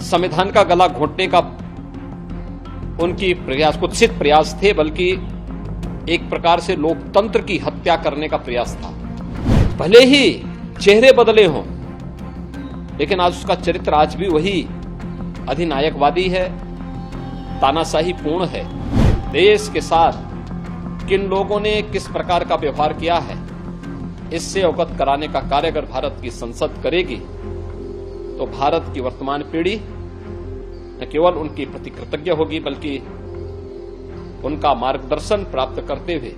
संविधान का गला घोंटने का उनकी कुत्सित प्रयास थे, बल्कि एक प्रकार से लोकतंत्र की हत्या करने का प्रयास था। भले ही चेहरे बदले हों, लेकिन आज उसका चरित्र आज भी वही अधिनायकवादी है, तानाशाही पूर्ण है। देश के साथ किन लोगों ने किस प्रकार का व्यवहार किया है, इससे अवगत कराने का कार्य अगर भारत की संसद करेगी तो भारत की वर्तमान पीढ़ी न केवल उनके प्रति कृतज्ञ होगी, बल्कि उनका मार्गदर्शन प्राप्त करते हुए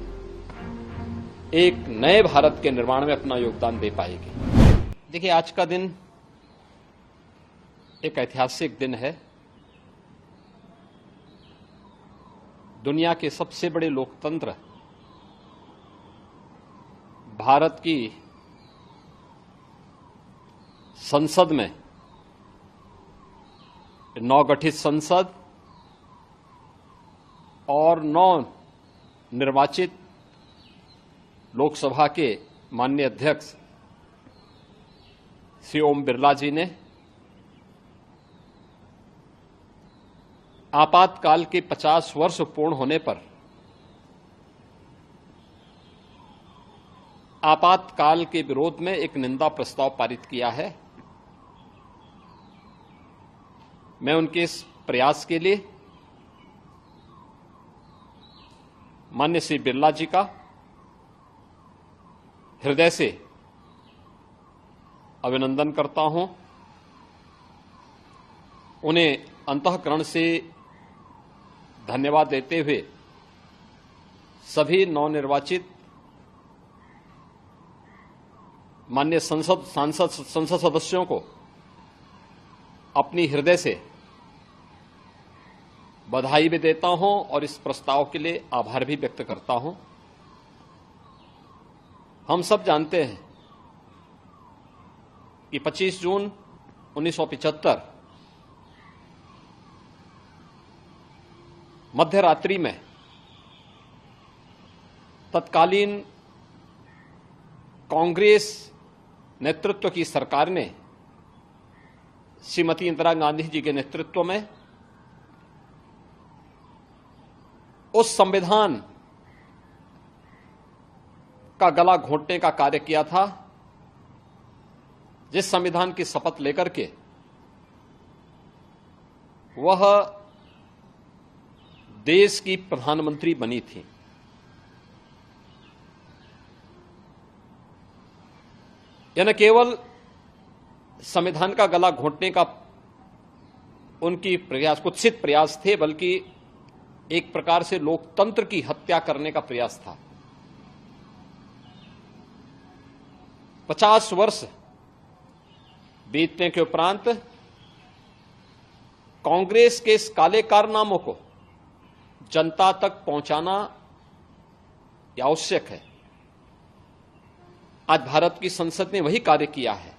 एक नए भारत के निर्माण में अपना योगदान दे पाएगी। देखिए, आज का दिन एक ऐतिहासिक दिन है। दुनिया के सबसे बड़े लोकतंत्र भारत की संसद में नवगठित संसद और नव निर्वाचित लोकसभा के माननीय अध्यक्ष श्री ओम बिरला जी ने आपातकाल के 50 वर्ष पूर्ण होने पर आपातकाल के विरोध में एक निंदा प्रस्ताव पारित किया है। मैं उनके इस प्रयास के लिए माननीय श्री बिरला जी का हृदय से अभिनंदन करता हूं। उन्हें अंतःकरण से धन्यवाद देते हुए सभी नवनिर्वाचित माननीय संसद सदस्यों को अपनी हृदय से बधाई भी देता हूं और इस प्रस्ताव के लिए आभार भी व्यक्त करता हूं। हम सब जानते हैं कि 25 जून 1975 मध्य रात्रि में तत्कालीन कांग्रेस नेतृत्व की सरकार ने श्रीमती इंदिरा गांधी जी के नेतृत्व में उस संविधान का गला घोंटने का कार्य किया था, जिस संविधान की शपथ लेकर के वह देश की प्रधानमंत्री बनी थी। यह न केवल संविधान का गला घोंटने का उनकी कुत्सित प्रयास थे, बल्कि एक प्रकार से लोकतंत्र की हत्या करने का प्रयास था। 50 वर्ष बीतने के उपरांत कांग्रेस के इस काले कारनामों को जनता तक पहुंचाना आवश्यक है। आज भारत की संसद ने वही कार्य किया है,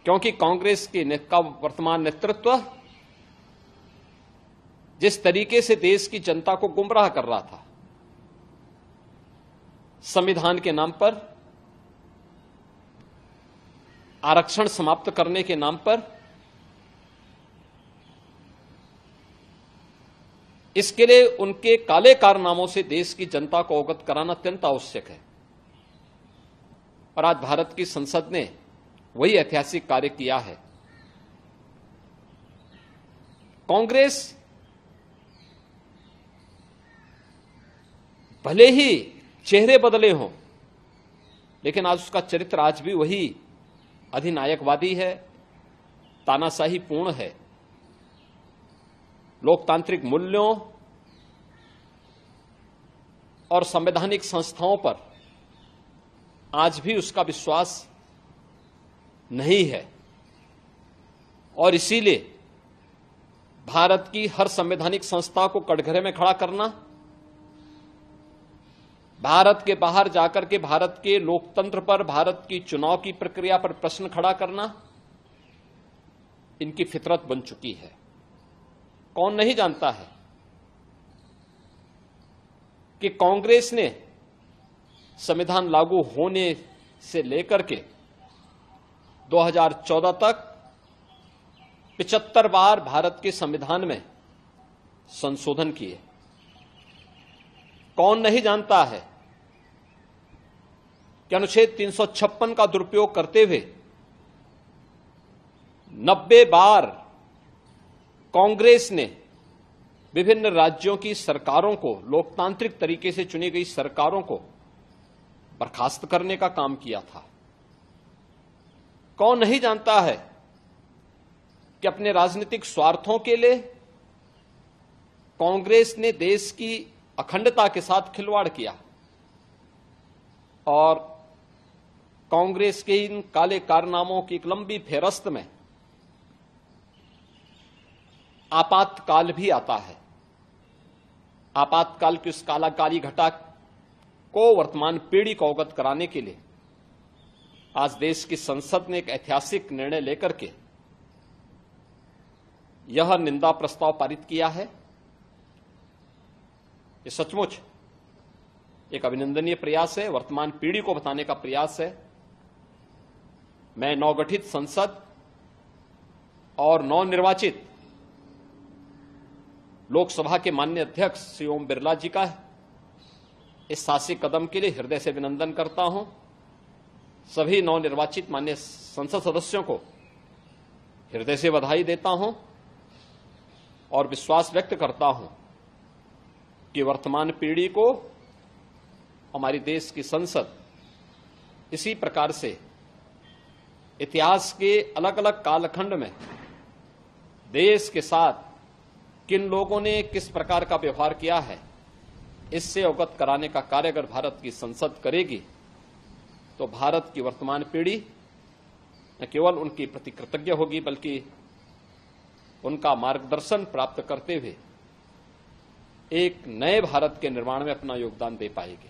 क्योंकि कांग्रेस का वर्तमान नेतृत्व जिस तरीके से देश की जनता को गुमराह कर रहा था, संविधान के नाम पर, आरक्षण समाप्त करने के नाम पर, इसके लिए उनके काले कारनामों से देश की जनता को अवगत कराना अत्यंत आवश्यक है। और आज भारत की संसद ने वही ऐतिहासिक कार्य किया है। कांग्रेस भले ही चेहरे बदले हों, लेकिन आज उसका चरित्र आज भी वही अधिनायकवादी है, तानाशाही पूर्ण है। लोकतांत्रिक मूल्यों और संवैधानिक संस्थाओं पर आज भी उसका विश्वास नहीं है, और इसीलिए भारत की हर संवैधानिक संस्था को कटघरे में खड़ा करना, भारत के बाहर जाकर के भारत के लोकतंत्र पर, भारत की चुनाव की प्रक्रिया पर प्रश्न खड़ा करना इनकी फितरत बन चुकी है। कौन नहीं जानता है कि कांग्रेस ने संविधान लागू होने से लेकर के 2014 तक 75 बार भारत के संविधान में संशोधन किए। कौन नहीं जानता है कि अनुच्छेद 356 का दुरुपयोग करते हुए 90 बार कांग्रेस ने विभिन्न राज्यों की सरकारों को, लोकतांत्रिक तरीके से चुनी गई सरकारों को बर्खास्त करने का काम किया था। कौन नहीं जानता है कि अपने राजनीतिक स्वार्थों के लिए कांग्रेस ने देश की अखंडता के साथ खिलवाड़ किया और कांग्रेस के इन काले कारनामों की एक लंबी फेहरिस्त में आपातकाल भी आता है। आपातकाल की उस काली घटा को वर्तमान पीढ़ी को अवगत कराने के लिए आज देश की संसद ने एक ऐतिहासिक निर्णय लेकर के यह निंदा प्रस्ताव पारित किया है। ये सचमुच एक अभिनंदनीय प्रयास है, वर्तमान पीढ़ी को बताने का प्रयास है। मैं नवगठित संसद और नवनिर्वाचित लोकसभा के माननीय अध्यक्ष श्री ओम बिरला जी का इस साहसिक कदम के लिए हृदय से अभिनंदन करता हूं। सभी नवनिर्वाचित माननीय संसद सदस्यों को हृदय से बधाई देता हूं और विश्वास व्यक्त करता हूं कि वर्तमान पीढ़ी को हमारी देश की संसद इसी प्रकार से इतिहास के अलग अलग कालखंड में देश के साथ किन लोगों ने किस प्रकार का व्यवहार किया है, इससे अवगत कराने का कार्य अगर भारत की संसद करेगी तो भारत की वर्तमान पीढ़ी न केवल उनकी प्रति कृतज्ञ होगी बल्कि उनका मार्गदर्शन प्राप्त करते हुए एक नए भारत के निर्माण में अपना योगदान दे पाएगी।